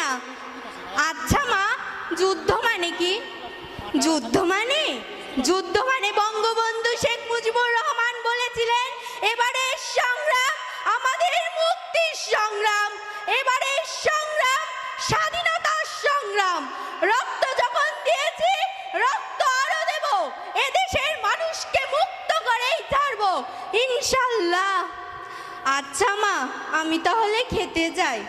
না। আচ্ছা মা, যুদ্ধ মানে কি? যুদ্ধ মানে বঙ্গবন্ধু শেখ মুজিবুর রহমান বলেছিলেন, এবারের সংগ্রাম আমাদের মুক্তির সংগ্রাম, এবারের সংগ্রাম স্বাধীনতার সংগ্রাম। রক্ত যখন দিয়েছি, রক্ত আরো দেব, এদেশের মানুষকে মুক্ত করেই ছাড়বো ইনশাল্লাহ। আচ্ছা মা, আমি তাহলে খেতে যাই।